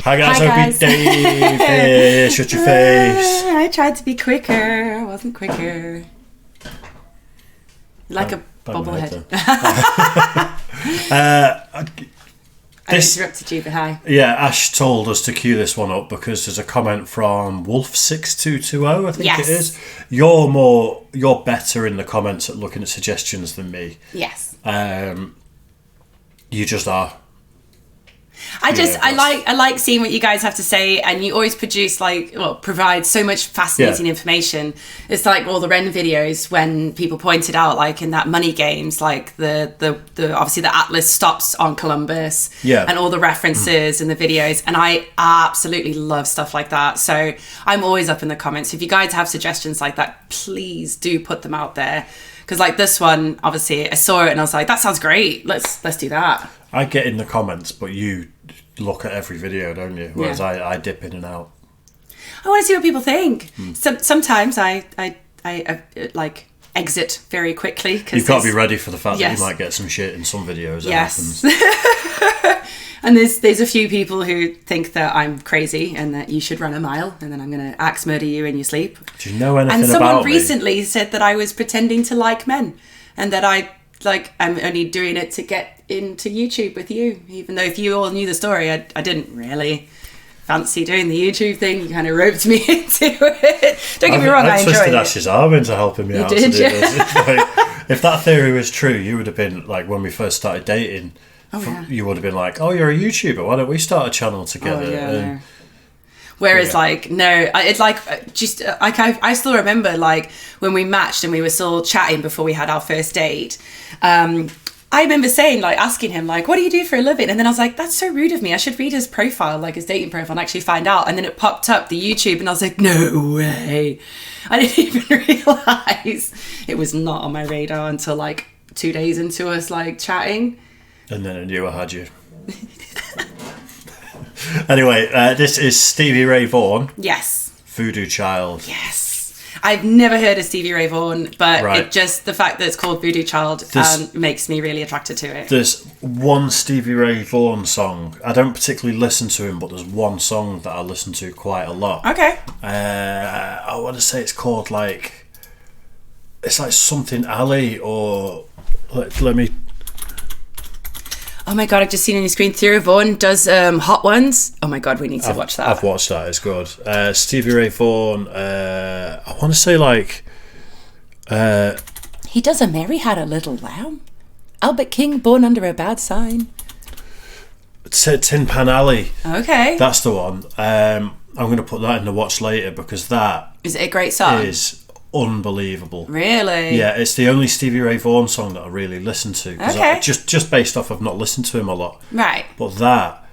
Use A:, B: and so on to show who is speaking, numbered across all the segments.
A: Hi guys, Dave here. Shut your face.
B: I tried to be quicker. I wasn't quicker. Like a bobblehead. I interrupted you, but hi.
A: Yeah, Ash told us to cue this one up because there's a comment from Wolf6220, I think it is. You're better in the comments at looking at suggestions than me.
B: Yes.
A: You just are.
B: I like seeing what you guys have to say, and you always provide so much fascinating information. It's like all the Ren videos when people pointed out, like in that Money Games, like the obviously the Atlas stops on Columbus, and all the references in the videos, and I absolutely love stuff like that. So I'm always up in the comments. If you guys have suggestions like that, please do put them out there. Because like this one, obviously I saw it and I was like, that sounds great. Let's do that.
A: I get in the comments, but you look at every video, don't you? Whereas I dip in and out.
B: I want to see what people think. Sometimes I like exit very quickly. Cause
A: you've got to be ready for the fact that you might get some shit in some videos.
B: Yes. And there's a few people who think that I'm crazy and that you should run a mile and then I'm going to axe murder you in your sleep.
A: Do you know anything about me?
B: And someone recently said that I was pretending to like men and that I'm only doing it to get into YouTube with you. Even though if you all knew the story, I didn't really fancy doing the YouTube thing. You kind of roped me into it. Don't get me wrong, I enjoyed it. I twisted
A: Ash's arm into helping me out.
B: You did,
A: if that theory was true, you would have been like when we first started dating. You would have been like, "Oh, you're a YouTuber. Why don't we start a channel together?"
B: No. Whereas, it's like just I still remember like when we matched and we were still chatting before we had our first date. I remember asking him like, "What do you do for a living?" And then I was like, "That's so rude of me. I should read his profile, like his dating profile, and actually find out." And then it popped up the YouTube, and I was like, "No way!" I didn't even realize it was not on my radar until like 2 days into us like chatting.
A: And then I knew I had you. Anyway, this is Stevie Ray Vaughan.
B: Yes.
A: Voodoo Child.
B: Yes. I've never heard of Stevie Ray Vaughan, but it just the fact that it's called Voodoo Child makes me really attracted to it.
A: There's one Stevie Ray Vaughan song. I don't particularly listen to him, but there's one song that I listen to quite a lot.
B: Okay.
A: I want to say it's called it's like something Alley or let me.
B: Oh my god, I've just seen on your screen Stevie Ray Vaughan does Hot Ones. Oh my god, we need to watch that.
A: I've watched that, it's good. Stevie Ray Vaughan, I want to say
B: he does a Mary Had a Little Lamb. Albert King, Born Under a Bad Sign.
A: Tin Pan Alley.
B: Okay.
A: That's the one. I'm going to put that in the watch later because that...
B: Is it a great song?
A: Is unbelievable.
B: Really?
A: Yeah, it's the only Stevie Ray Vaughan song that I really listen to.
B: Okay.
A: Just based off of not listened to him a lot.
B: Right.
A: But that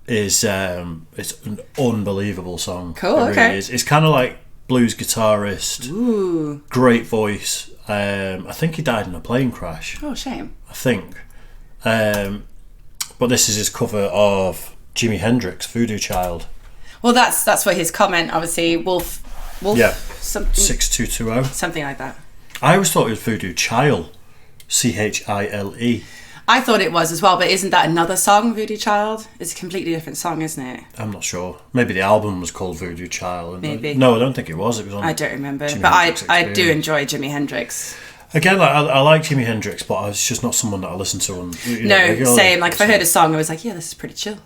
A: is it's an unbelievable song.
B: Cool.
A: It really is. It's kind of like blues guitarist.
B: Ooh.
A: Great voice. I think he died in a plane crash.
B: Oh, shame.
A: I think. But this is his cover of Jimi Hendrix, Voodoo Child.
B: Well, that's what his comment, obviously, Wolf.
A: Yeah.
B: 6220. Something like that.
A: I always thought it was Voodoo Child. Chile.
B: I thought it was as well, but isn't that another song, Voodoo Child? It's a completely different song, isn't it?
A: I'm not sure. Maybe the album was called Voodoo Child.
B: Maybe.
A: No, I don't think it was. It was on.
B: I don't remember.
A: Jimi
B: but
A: Hendrix
B: I do enjoy Jimi Hendrix.
A: Again, I like Jimi Hendrix, but it's just not someone that I listen to.
B: No, same. Like if I heard a song, I was like, yeah, this is pretty chill.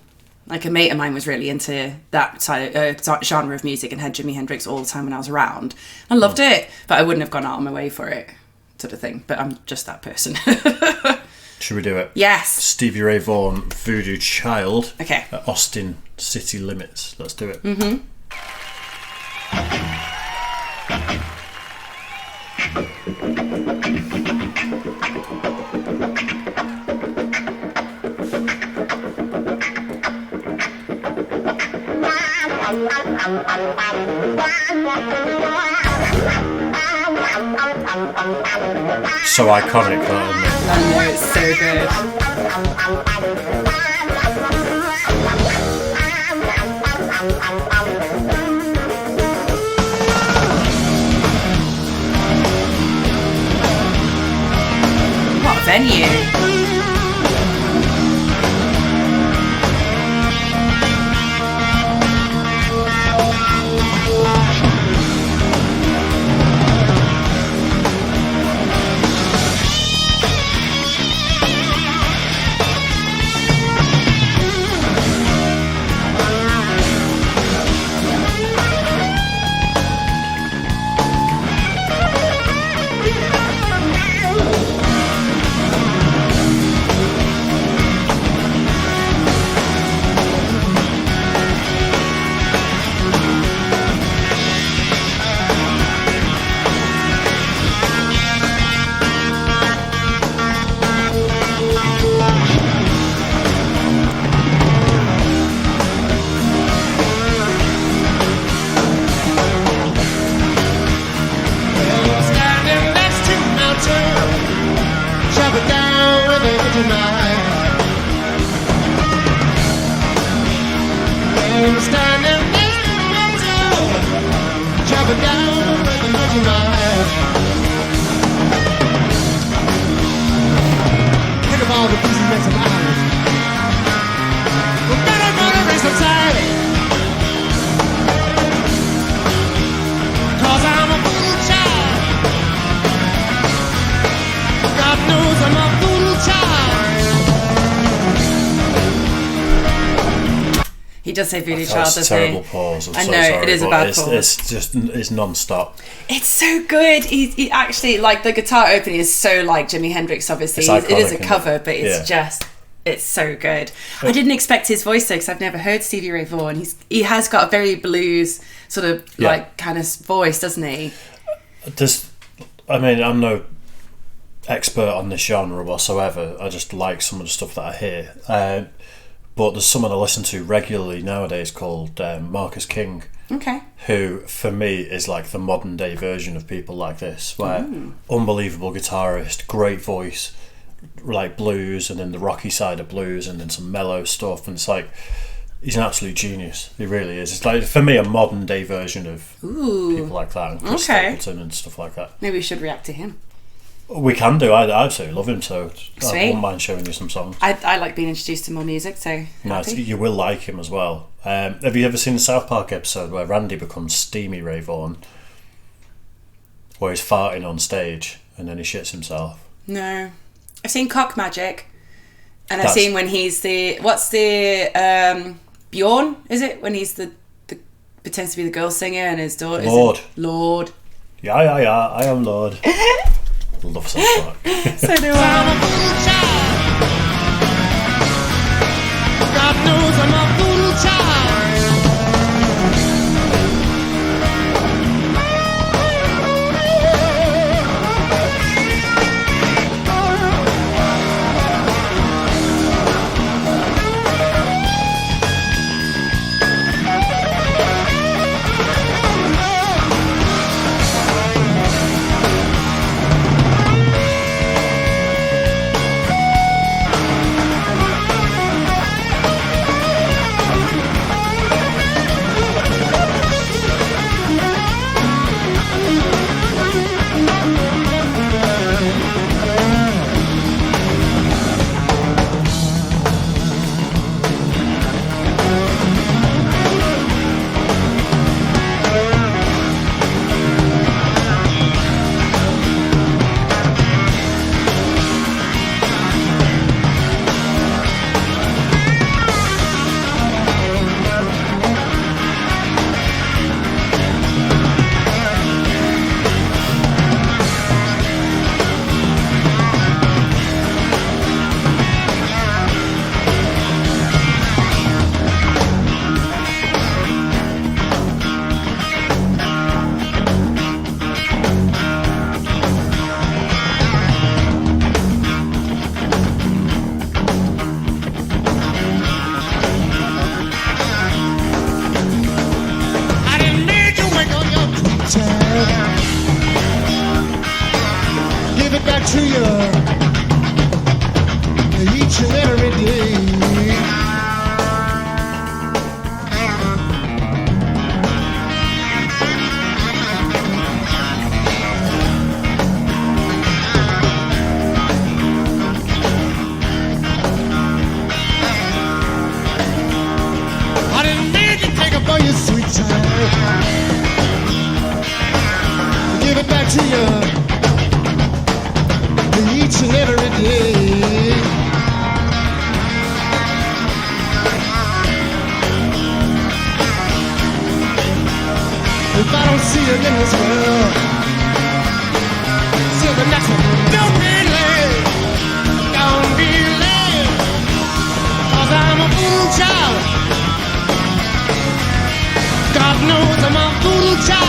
B: Like a mate of mine was really into that side of, genre of music and had Jimi Hendrix all the time when I was around. I loved it, but I wouldn't have gone out on my way for it, sort of thing. But I'm just that person.
A: Should we do it?
B: Yes.
A: Stevie Ray Vaughan, Voodoo Child.
B: Okay.
A: At Austin City Limits. Let's do it.
B: Mm-hmm.
A: So iconic, that, isn't it?
B: I know, it's so good. What a venue.
C: been standing next to my toe, jumping down with the moon in my hand. Think of all the pieces that's alive. We're gonna raise some tide, 'cause I'm a voodoo child. God knows I'm a voodoo child.
B: He does say voodoo child, doesn't he?
A: Terrible pause.
B: I know, it is a bad pause.
A: It's non-stop.
B: It's so good. He actually, like, the guitar opening is so like Jimi Hendrix, obviously. It is a cover, but it's it's so good. I didn't expect his voice though, because I've never heard Stevie Ray Vaughan. He has got a very blues sort of like kind of voice, doesn't he?
A: I'm no expert on this genre whatsoever. I just like some of the stuff that I hear. But there's someone I listen to regularly nowadays called Marcus King.
B: Okay.
A: Who, for me, is like the modern day version of people like this, where unbelievable guitarist, great voice, like blues, and then the rocky side of blues, and then some mellow stuff, and it's like he's an absolute genius. He really is. It's like, for me, a modern day version of people like that, and Chris Stapleton and stuff like that.
B: Maybe we should react to him.
A: We can do. I absolutely love him, so I wouldn't mind showing you some songs.
B: I like being introduced to more music, so
A: nice. You will like him as well. Have you ever seen the South Park episode where Randy becomes Steamy Ray Vaughan, where he's farting on stage and then he shits himself?
B: No, I've seen Cock Magic, and I've seen when he's what's the Bjorn? Is it when he's the pretends to be the girl singer and his daughter? Lord. Yeah,
A: I am Lord. Love South Park.
B: So do I.
C: God knows I'm a voodoo child. To you each and every day. I didn't mean to take up all your sweet time. Give it back to you each and every day. If I don't see you in this world, see the next one. Don't be late, don't be late, 'cause I'm a voodoo child. God knows I'm a voodoo child.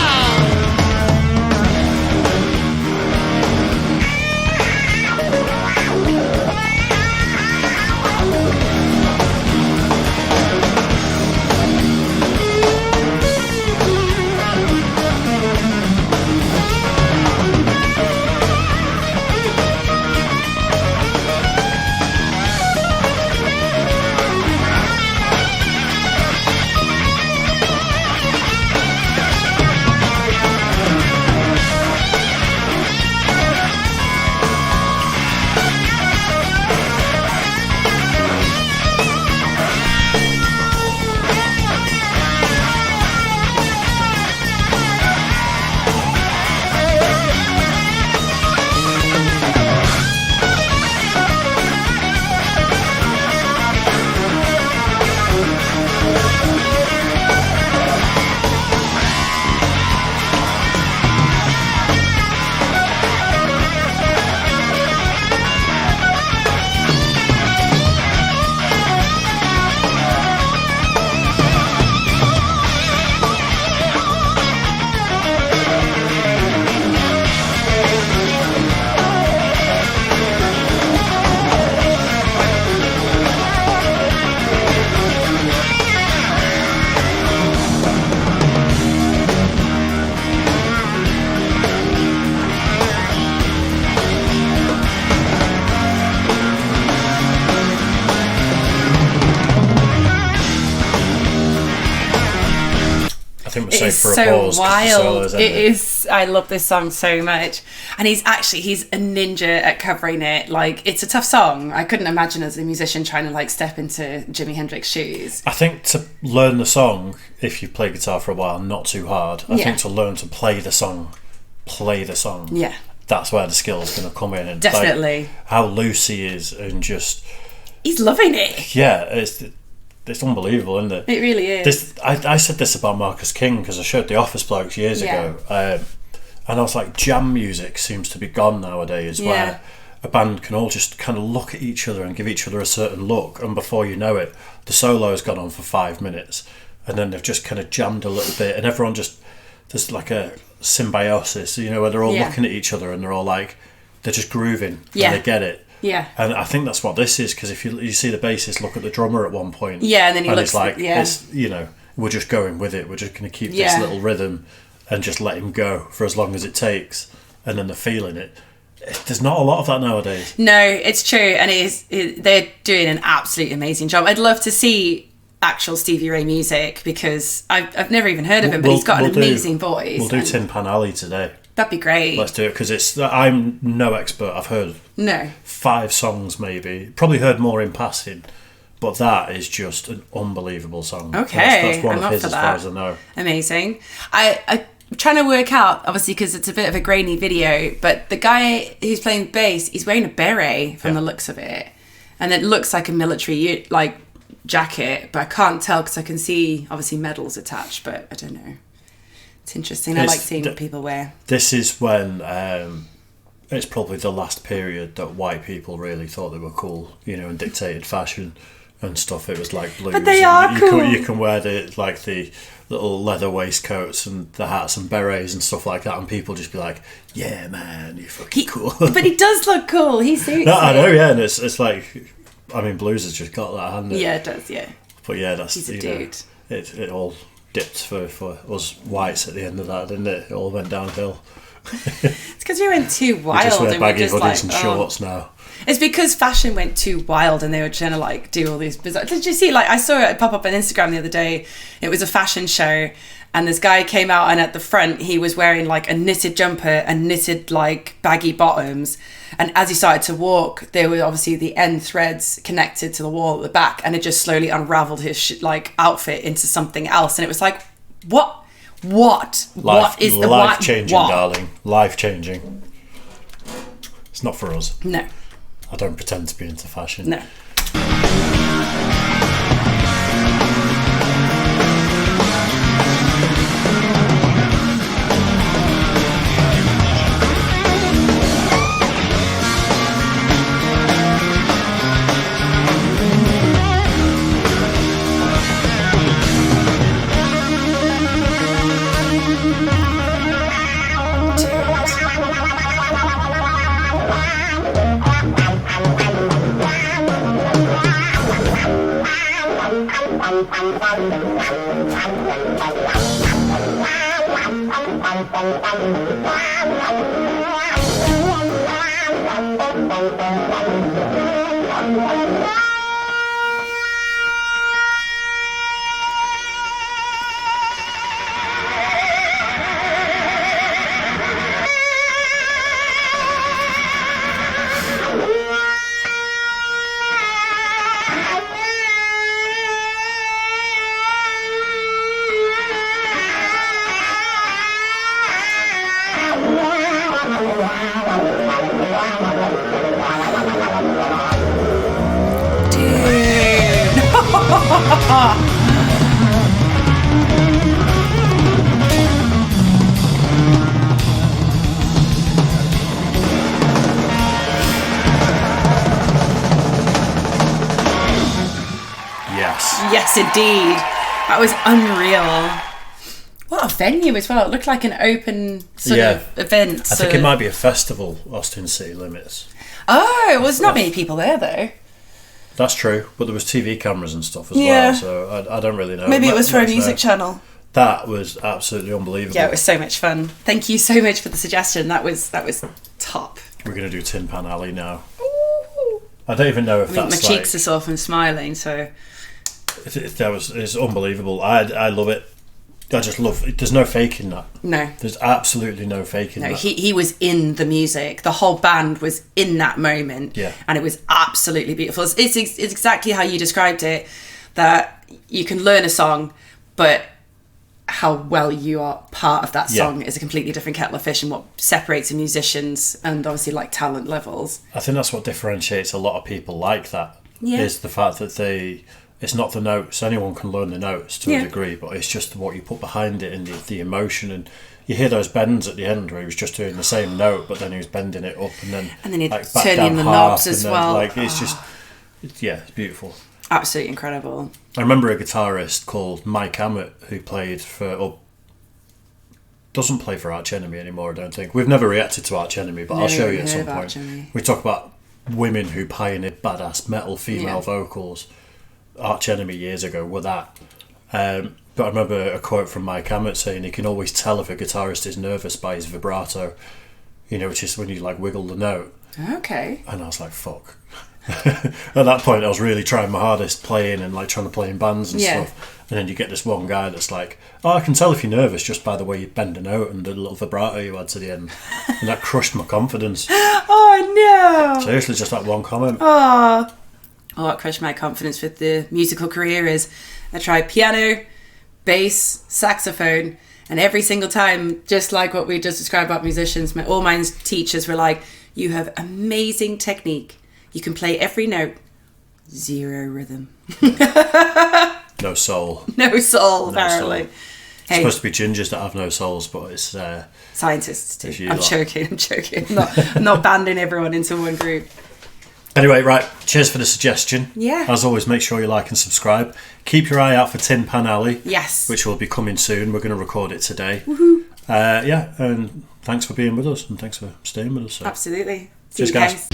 A: say
B: is
A: for a
B: so
A: pause, 'cause the
B: wild.
A: solos,
B: It is. I love this song so much, and he's a ninja at covering it. Like, it's a tough song. I couldn't imagine as a musician trying to like step into Jimi Hendrix's shoes.
A: I think to learn the song, if you've played guitar for a while, not too hard. I think to learn to play the song.
B: Yeah,
A: That's where the skill is going to come in. And
B: definitely.
A: like, how loose he is, and just
B: He's loving it.
A: yeah, it's unbelievable, isn't it?
B: It really is.
A: I said this about Marcus King because I showed the Office Blokes years ago, and I was like, jam music seems to be gone nowadays, where a band can all just kind of look at each other and give each other a certain look, and before you know it, the solo's gone on for 5 minutes, and then they've just kind of jammed a little bit, and everyone just, there's like a symbiosis, where they're all looking at each other and they're all like, they're just grooving, and they get it.
B: Yeah.
A: And I think that's what this is, because if you see the bassist look at the drummer at one point,
B: and then he looks
A: it's like,
B: yeah.
A: it's, we're just going with it. We're just going to keep this little rhythm and just let him go for as long as it takes, and then they're feeling it. There's not a lot of that nowadays.
B: No, it's true, and they're doing an absolutely amazing job. I'd love to see actual Stevie Ray music, because I've never even heard of him, but he's got an amazing voice.
A: We'll do Tin Pan Alley today.
B: That'd be great.
A: Let's do it, because I'm no expert. I've heard 5 songs maybe, probably heard more in passing, but that is just an unbelievable song.
B: Okay,
A: that's one
B: I'm
A: of his
B: up for
A: as
B: that.
A: far as I know.
B: Amazing. I'm trying to work out, obviously, because it's a bit of a grainy video, but the guy who's playing bass, he's wearing a beret from the looks of it, and it looks like a military jacket, but I can't tell because I can see obviously medals attached, but I don't know. It's interesting. I like seeing what people wear.
A: This is when it's probably the last period that white people really thought they were cool, and dictated fashion and stuff. It was like blues.
B: But they are cool.
A: You can wear the little leather waistcoats and the hats and berets and stuff like that, and people just be like, "Yeah, man, you're fucking cool."
B: But he does look cool. He suits
A: No, I know,
B: it.
A: yeah, and it's like, I mean, blues has just got that, hasn't it?
B: Yeah, it does. Yeah.
A: But yeah, that's
B: He's a dude.
A: It all dipped for us whites at the end of that, didn't it? It all went downhill.
B: It's because we went too wild.
A: We just wear
B: and
A: baggy
B: we're just
A: hoodies and shorts now.
B: It's because fashion went too wild, and they were trying to do all these bizarre. Did you see? I saw it pop up on Instagram the other day. It was a fashion show, and this guy came out, and at the front he was wearing a knitted jumper and knitted baggy bottoms. And as he started to walk, there were obviously the end threads connected to the wall at the back, and it just slowly unraveled his outfit into something else. And it was like, what? What is the
A: life changing,
B: what?
A: darling? Life changing. It's not for us.
B: No.
A: I don't pretend to be into fashion.
B: No. Yes, indeed. That was unreal. What a venue as well. It looked like an open sort of event.
A: I think it might be a festival, Austin City Limits.
B: Oh, well, there's not many people there though.
A: That's true, but there was TV cameras and stuff as well, so I don't really know.
B: Maybe it was for a music channel.
A: That was absolutely unbelievable.
B: Yeah, it was so much fun. Thank you so much for the suggestion. That was top.
A: We're going to do Tin Pan Alley now. Ooh. I don't even know if
B: my cheeks are sore from smiling, so...
A: It's unbelievable. I love it. I just love it. There's no faking that.
B: No.
A: There's absolutely no faking that.
B: He was in the music. The whole band was in that moment.
A: Yeah.
B: And it was absolutely beautiful. It's exactly how you described it, that you can learn a song, but how well you are part of that song is a completely different kettle of fish, and what separates the musicians and obviously like talent levels.
A: I think that's what differentiates a lot of people like that, is the fact that it's not the notes. Anyone can learn the notes to a degree, but it's just what you put behind it and the emotion. And you hear those bends at the end where he was just doing the same note, but then he was bending it up and then
B: he'd
A: like back
B: turn
A: down
B: in the
A: half,
B: knobs as
A: and then,
B: well.
A: like it's just, it's beautiful.
B: Absolutely incredible.
A: I remember a guitarist called Mike Ammett who played for, doesn't play for Arch Enemy anymore, I don't think. We've never reacted to Arch Enemy, but I'll show you at some point. We talk about women who pioneered badass metal female vocals. Arch Enemy years ago were that. But I remember a quote from Mike Ammett saying he can always tell if a guitarist is nervous by his vibrato, which is when you like wiggle the note.
B: Okay.
A: And I was like, fuck. At that point I was really trying my hardest playing and like trying to play in bands and stuff, and then you get this one guy that's like, oh, I can tell if you're nervous just by the way you bend a note and the little vibrato you had to the end, and that crushed my confidence.
B: Oh no,
A: seriously, just that one comment.
B: What crushed my confidence with the musical career is I tried piano, bass, saxophone, and every single time, just like what we just described about musicians, all my teachers were like, you have amazing technique. You can play every note. Zero rhythm.
A: No soul.
B: No soul, apparently.
A: Soul. It's supposed to be gingers that have no souls, but it's...
B: scientists too. I'm joking. I'm not banding everyone into one group.
A: Anyway, right. Cheers for the suggestion.
B: Yeah.
A: As always, make sure you like and subscribe. Keep your eye out for Tin Pan Alley.
B: Yes.
A: Which will be coming soon. We're going to record it today.
B: Woohoo.
A: And thanks for being with us, and thanks for staying with us. So.
B: Absolutely.
A: Cheers, guys.